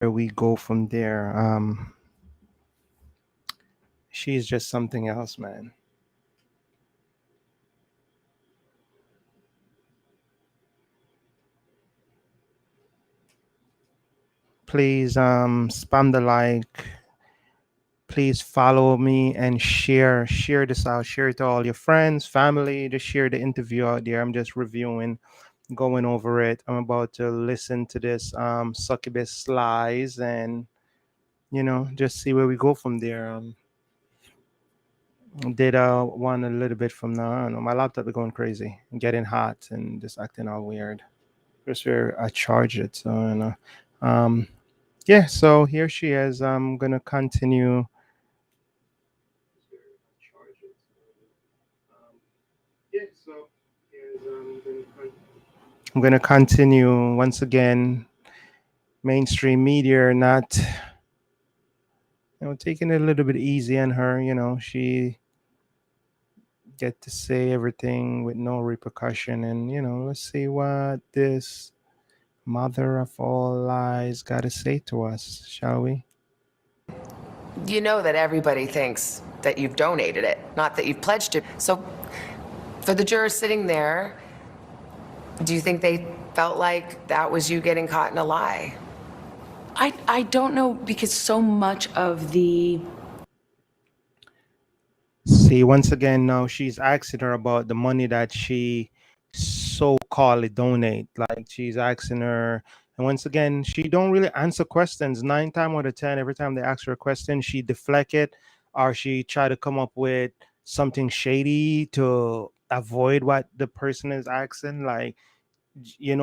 we go from there. She's just something else, man. Please spam the like. Please follow me and share this out. Share it to all your friends, family. Just share the interview out there. I'm just reviewing, going over it. I'm about to listen to this succubus lies and just see where we go from there. Did one a little bit from now. I don't know. My laptop is going crazy, getting hot and just acting all weird. Just where I charge it. So um, yeah. So here she is. I'm gonna continue. Yeah. So I'm gonna continue once again. Mainstream media not, taking it a little bit easy on her. She get to say everything with no repercussion, and let's see what this mother of all lies got to say to us, shall we? You know that everybody thinks that you've donated it, not that you've pledged it. So, for the jurors sitting there, do you think they felt like that was you getting caught in a lie? I don't know, because so much of the See, once again, now she's asking her about the money that she so-called donate. Like she's asking her, and once again, she don't really answer questions. 9 times out of 10, every time they ask her a question, she deflect it, or she try to come up with something shady to avoid what the person is asking. Like,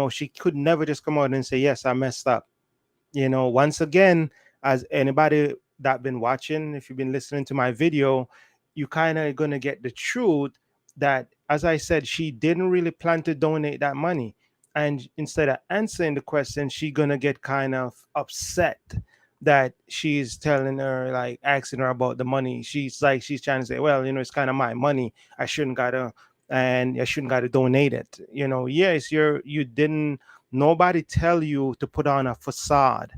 she could never just come out and say, "Yes, I messed up." Once again, as anybody that been watching, if you've been listening to my video, you kind of gonna get the truth that, as I said, she didn't really plan to donate that money, and instead of answering the question, she gonna get kind of upset that she's telling her, like asking her about the money. She's trying to say, well, it's kind of my money, I shouldn't gotta, and I shouldn't gotta donate it. Yes, you didn't, nobody tell you to put on a facade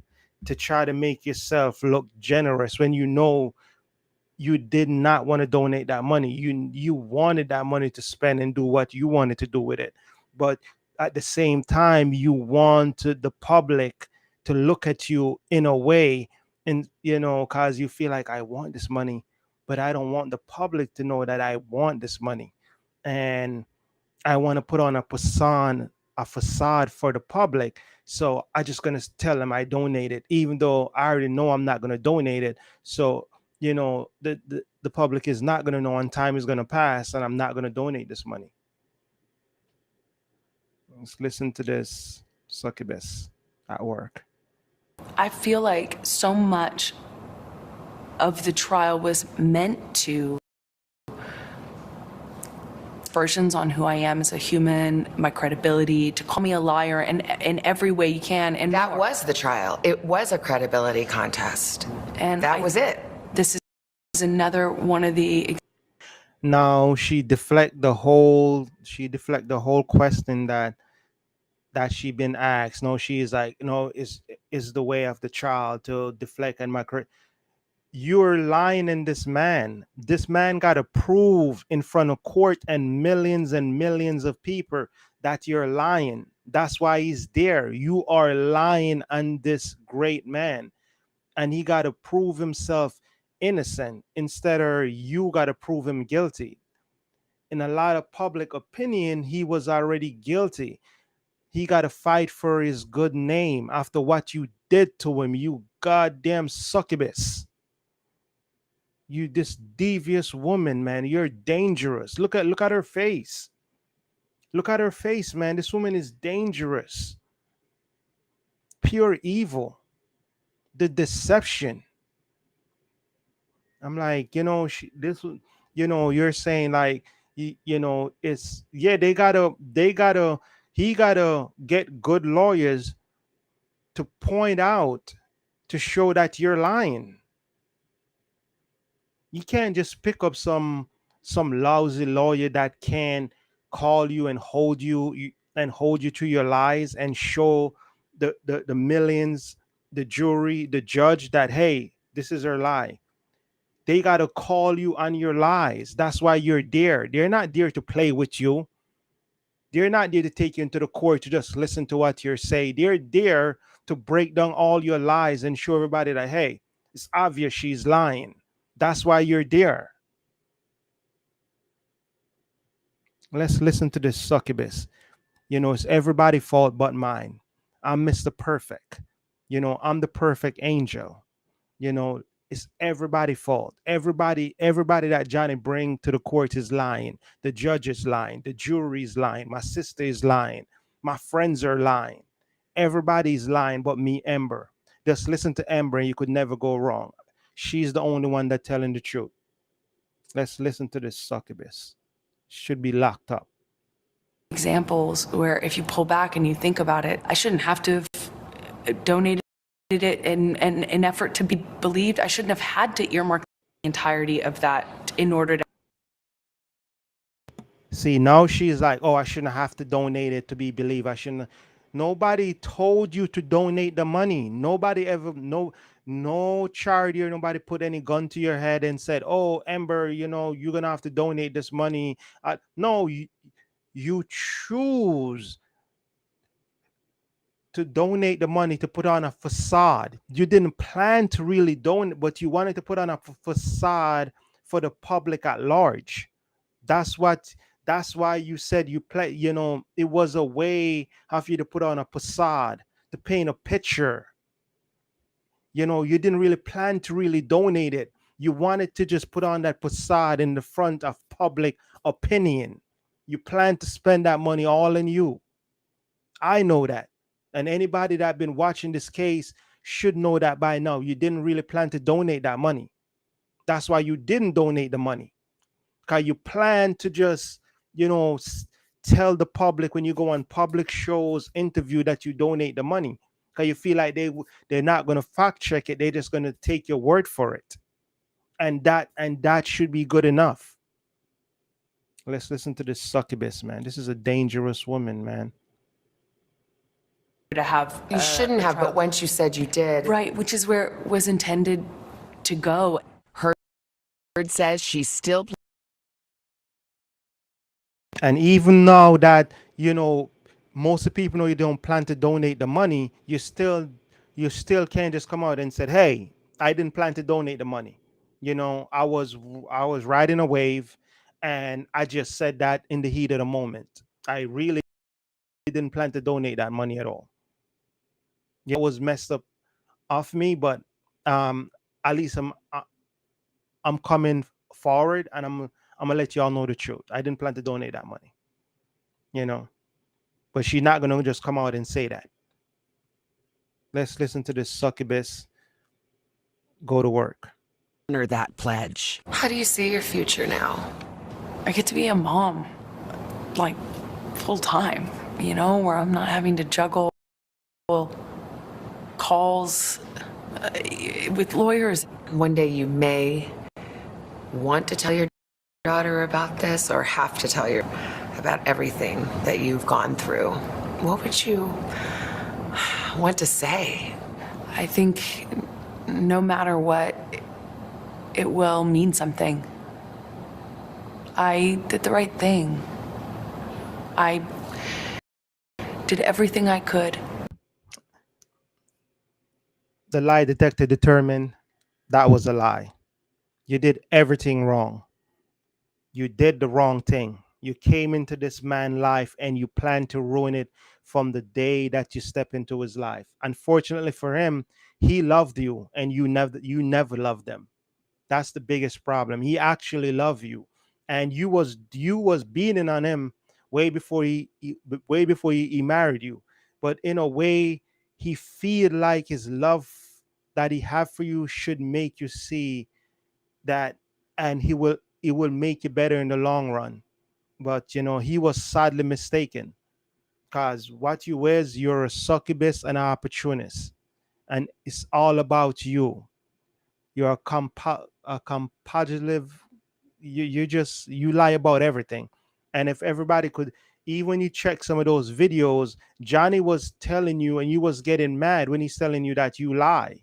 to try to make yourself look generous when you did not want to donate that money. You wanted that money to spend and do what you wanted to do with it. But at the same time, you wanted the public to look at you in a way, and because you feel like, I want this money, but I don't want the public to know that I want this money. And I want to put on a facade for the public. So I just gonna tell them I donated, even though I already know I'm not gonna donate it. So the public is not gonna know, and time is gonna pass, and I'm not gonna donate this money. Let's listen to this succubus at work. I feel like so much of the trial was meant to versions on who I am as a human, my credibility, to call me a liar in every way you can. And That more. was the trial. It was a credibility contest. And That was it. This is another one of the Now she deflect the whole question that she been asked. No, she is like, no, is the way of the child to deflect, and you're lying in this man. This man got to prove in front of court and millions of people that you're lying. That's why he's there. You are lying on this great man, and he got to prove himself innocent instead of you got to prove him guilty. In a lot of public opinion, he was already guilty. He got to fight for his good name after what you did to him, you goddamn succubus. You, this devious woman, man, you're dangerous. Look at her face. Look at her face, man. This woman is dangerous. Pure evil. The deception. I'm like, you're saying like, it's, yeah, he gotta get good lawyers to point out, to show that you're lying. You can't just pick up some lousy lawyer that can call you and hold you to your lies and show the millions. the jury, the judge that, hey, this is her lie. They got to call you on your lies. That's why you're there. They're not there to play with you. They're not there to take you into the court to just listen to what you're saying. They're there to break down all your lies and show everybody that, hey, it's obvious she's lying. That's why you're there. Let's listen to this succubus. It's everybody's fault but mine. I'm Mr. Perfect. I'm the perfect angel. You know, it's everybody's fault. Everybody that Johnny bring to the court is lying. The judge is lying. The jury is lying. My sister is lying. My friends are lying. Everybody's lying but me, Ember. Just listen to Ember and you could never go wrong. She's the only one that telling the truth. Let's listen to this succubus. Should be locked up. Examples where if you pull back and you think about it, I shouldn't have to have donated it in an effort to be believed. I shouldn't have had to earmark the entirety of that in order to. See, now she's like, oh, I shouldn't have to donate it to be believed. I shouldn't. Nobody told you to donate the money. Nobody ever, no charity or nobody put any gun to your head and said, oh, Ember, you're going to have to donate this money. No, you choose to donate the money to put on a facade. You didn't plan to really donate, but you wanted to put on a facade for the public at large. That's why you said you play, it was a way of you to put on a facade, to paint a picture. You didn't really plan to really donate it. You wanted to just put on that facade in the front of public opinion. You plan to spend that money all in you. I know that. And anybody that been watching this case should know that by now. You didn't really plan to donate that money. That's why you didn't donate the money. Because you plan to just, tell the public when you go on public shows, interview that you donate the money. Because you feel like they're not going to fact check it. They're just going to take your word for it. And that should be good enough. Let's listen to this succubus, man. This is a dangerous woman, man. To have You shouldn't have, but once you said you did. right, which is where it was intended to go. Heard says she's still. And even now that, most of the people know you don't plan to donate the money, you still can't just come out and say, hey, I didn't plan to donate the money. I was riding a wave and I just said that in the heat of the moment. I really didn't plan to donate that money at all. It was messed up off me, but at least I'm coming forward and I'm gonna let y'all know the truth. I didn't plan to donate that money. But she's not gonna just come out and say that. Let's listen to this succubus go to work. Honor that pledge. How do you see your future now? I get to be a mom, like full time, where I'm not having to juggle calls with lawyers. One day you may want to tell your daughter about this or have to tell her about everything that you've gone through. What would you want to say? I think no matter what, it will mean something. I did the right thing. I did everything I could. The lie detector determined that was a lie. You did everything wrong. You did the wrong thing. You came into this man's life and you planned to ruin it from the day that you step into his life. Unfortunately for him, he loved you and you never loved him. That's the biggest problem. He actually loved you, and you was beating on him way before he married you. But in a way, he feel like his love that he have for you should make you see that, and it will make you better in the long run. But he was sadly mistaken, because what you is, you're a succubus and an opportunist, and it's all about you. You're a competitive. You lie about everything, and if everybody could, even when you check some of those videos, Johnny was telling you, and you was getting mad when he's telling you that you lie,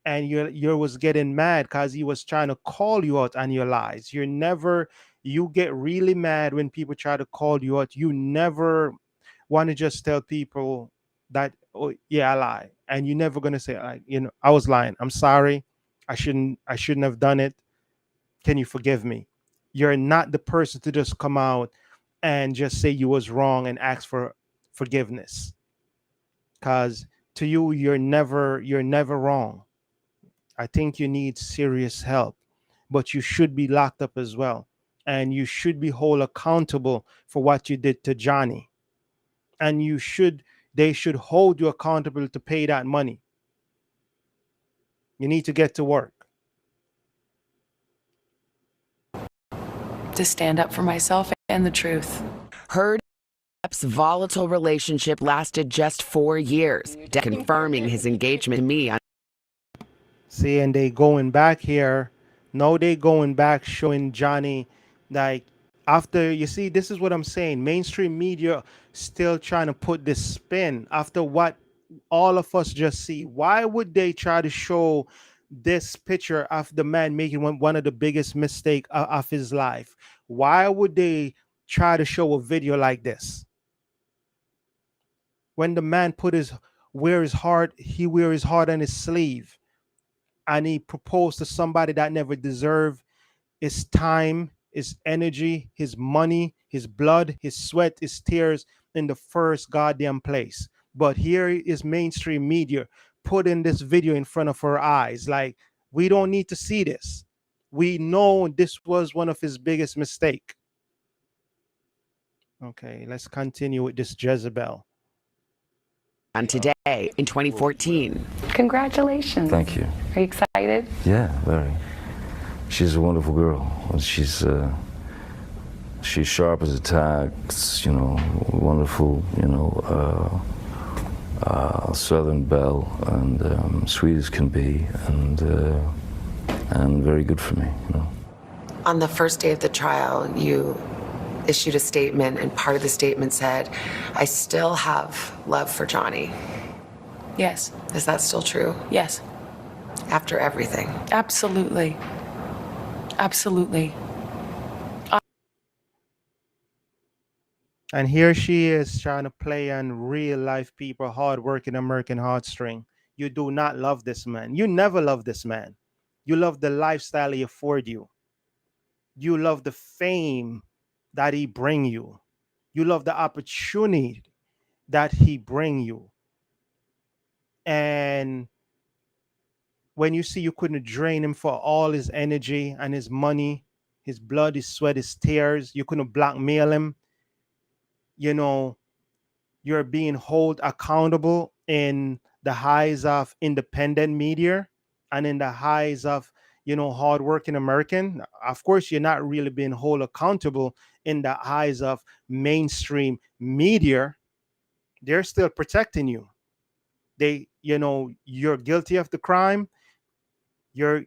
and you was getting mad because he was trying to call you out on your lies. You get really mad when people try to call you out. You never want to just tell people that, oh yeah, I lie, and you're never gonna say, like, I was lying, I'm sorry, I shouldn't have done it, can you forgive me? You're not the person to just come out and just say you was wrong and ask for forgiveness, because to you, you're never wrong. I think you need serious help, but you should be locked up as well, and you should be held accountable for what you did to Johnny, and they should hold you accountable to pay that money. You need to get to work. To stand up for myself and the truth. Heard Depp's volatile relationship lasted just 4 years, Depp confirming his engagement to me on See, and they going back here. No, they going back showing Johnny, like, after, you see, this is what I'm saying. Mainstream media still trying to put this spin after what all of us just see. Why would they try to show this picture of the man making one of the biggest mistake of his life? Why would they try to show a video like this when the man he wear his heart on his sleeve, and he proposed to somebody that never deserved his time, his energy, his money, his blood, his sweat, his tears in the first goddamn place? But here is mainstream media putting this video in front of our eyes. Like, we don't need to see this. We know this was one of his biggest mistake. Okay, let's continue with this Jezebel. Today in 2014. Congratulations. Thank you. Are you excited? Yeah, very. She's a wonderful girl. She's sharp as a tack. Wonderful. Southern belle, and sweet as can be, and very good for me. On the first day of the trial, you issued a statement, and part of the statement said, "I still have love for Johnny." Yes. Is that still true? Yes. After everything? Absolutely. Absolutely. And here she is trying to play on real life people, hardworking American heartstring. You do not love this man. You never love this man. You love the lifestyle he afford you. You love the fame that he bring you. You love the opportunity that he bring you. And when you see you couldn't drain him for all his energy and his money, his blood, his sweat, his tears, you couldn't blackmail him. You're being held accountable in the eyes of independent media and in the eyes of, hardworking American. Of course, you're not really being held accountable in the eyes of mainstream media. They're still protecting you. You're guilty of the crime. You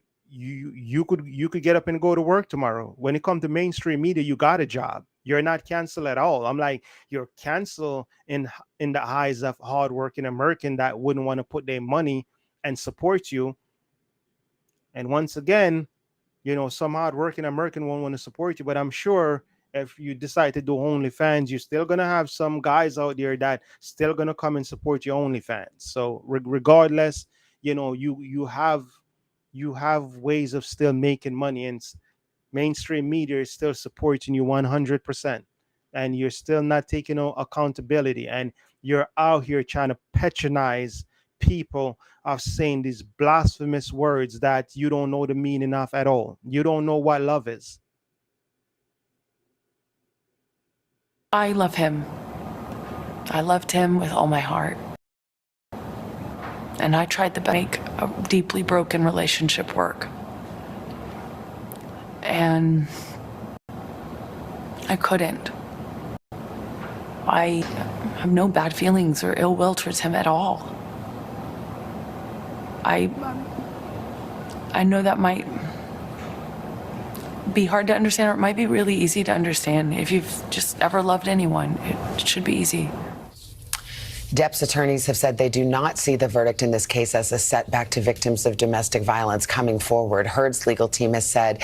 could get up and go to work tomorrow. When it comes to mainstream media, you got a job. You're not canceled at all. I'm like, you're canceled in the eyes of hardworking American that wouldn't want to put their money and support you. And once again, some hardworking American won't want to support you. But I'm sure if you decide to do OnlyFans, you're still gonna have some guys out there that still gonna come and support your OnlyFans. So regardless, you have ways of still making money, and mainstream media is still supporting you 100%, and you're still not taking no accountability, and you're out here trying to patronize people of saying these blasphemous words that you don't know the meaning of at all. You don't know what love is. I love him. I loved him with all my heart. And I tried to make a deeply broken relationship work. And I couldn't. I have no bad feelings or ill will towards him at all. I know that be hard to understand, or it might be really easy to understand. If you've just ever loved anyone, it should be easy. Depp's attorneys have said they do not see the verdict in this case as a setback to victims of domestic violence coming forward. Heard's legal team has said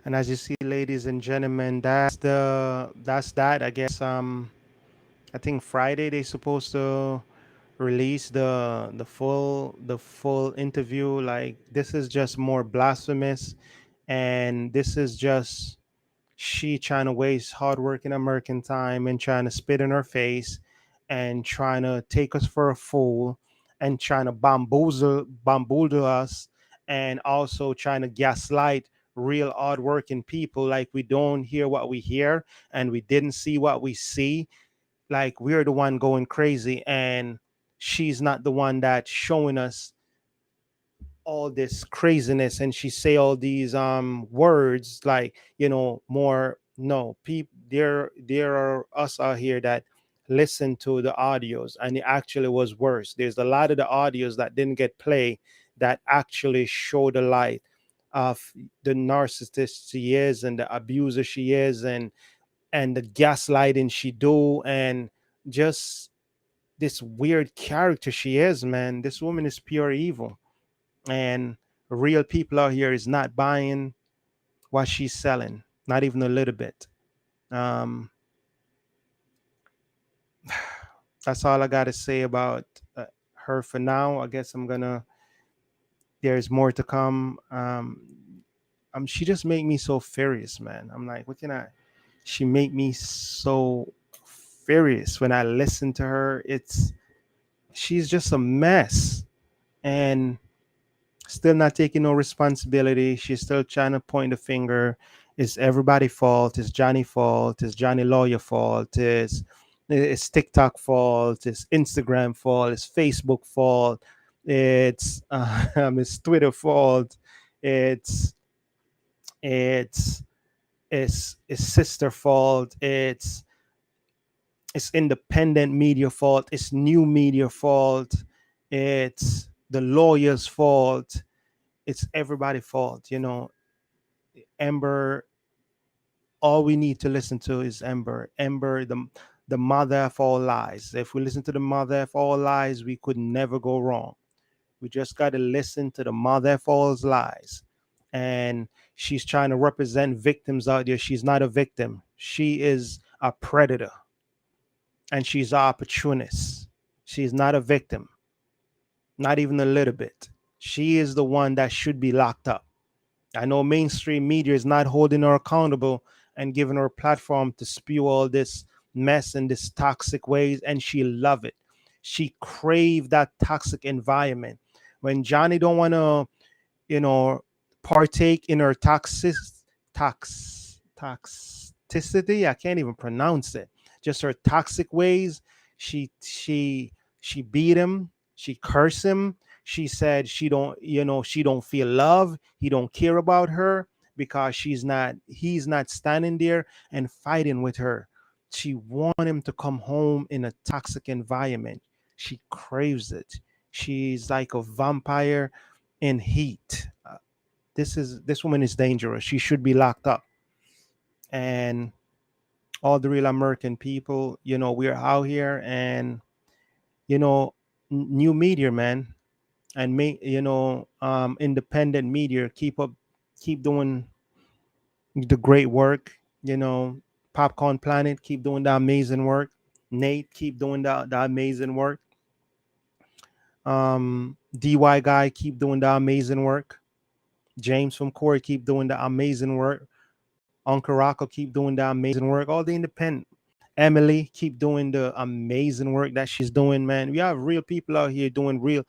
And as you see, ladies and gentlemen, that's that. I guess I think Friday they're supposed to release the full interview. Like, this is just more blasphemous, and this is just she trying to waste hardworking American time and trying to spit in her face and trying to take us for a fool and trying to bamboozle us, and also trying to gaslight real hardworking people like we don't hear what we hear and we didn't see what we see, like we're the one going crazy and she's not the one that's showing us all this craziness, and she say all these words like, more. No, people, there are us out here that listen to the audios and it actually was worse. There's a lot of the audios that didn't get play that actually show the light of the narcissist she is and the abuser she is, and the gaslighting she do, and just this weird character she is, man. This woman is pure evil, and real people out here is not buying what she's selling, not even a little bit. um that's all I got to say about her for now. I guess I'm gonna there's more to come. She just make me so furious, man. I'm like, what can I she make me so furious when I listen to her. She's just a mess, and still not taking no responsibility. She's still trying to point the finger. It's everybody fault. It's Johnny fault. It's Johnny lawyer fault. It's TikTok fault. It's Instagram fault. It's Facebook fault. It's Twitter fault. It's it's it's sister fault. It's independent media fault. It's new media fault. It's the lawyer's fault. It's everybody fault. Ember, all we need to listen to is Ember, the mother of all lies. If we listen to the mother of all lies, we could never go wrong. We just got to listen to the mother of all lies. And she's trying to represent victims out there. She's not a victim. She is a predator, and she's an opportunist. She's not a victim, not even a little bit. She is the one that should be locked up. I know mainstream media is not holding her accountable and giving her a platform to spew all this mess and this toxic ways, and she love it. She crave that toxic environment. When Johnny don't want to, you know, partake in her toxicity. I can't even pronounce it. Just her toxic ways. She beat him. She cursed him. She said she don't feel love. He don't care about her because he's not standing there and fighting with her. She want him to come home in a toxic environment. She craves it. She's like a vampire in heat. This woman is dangerous. She should be locked up. And all the real American people, we're out here, and new media, man, and independent media, keep doing the great work. Popcorn Planet, keep doing the amazing work. Nate, keep doing the amazing work. DY guy, keep doing the amazing work. James from Corey, keep doing the amazing work. Uncle Rocco, keep doing the amazing work. All the independent. Emily, keep doing the amazing work that she's doing, man. We have real people out here doing real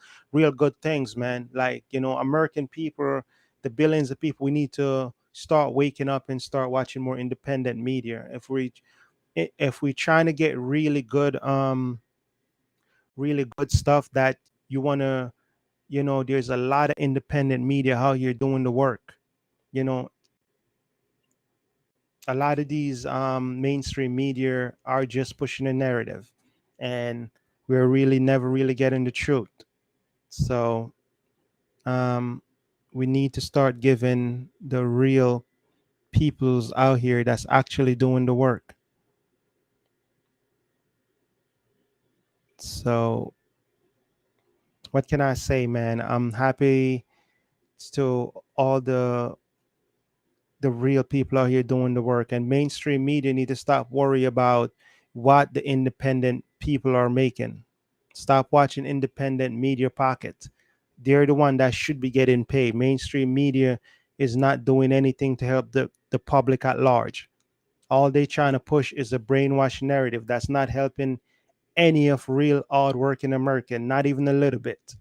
good things, man. Like, American people, the billions of people, we need to start waking up and start watching more independent media. If we trying to get really good stuff that you want to, there's a lot of independent media out here doing the work. you know A lot of these mainstream media are just pushing a narrative, and we're really never really getting the truth. So um, we need to start giving the real peoples out here that's actually doing the work. So what can I say, man? I'm happy to all the real people out here doing the work, and mainstream media need to stop worry about what the independent people are making. Stop watching independent media pockets. They're the one that should be getting paid. Mainstream media is not doing anything to help the public at large. All they trying to push is a brainwash narrative that's not helping any of real hard working American, not even a little bit.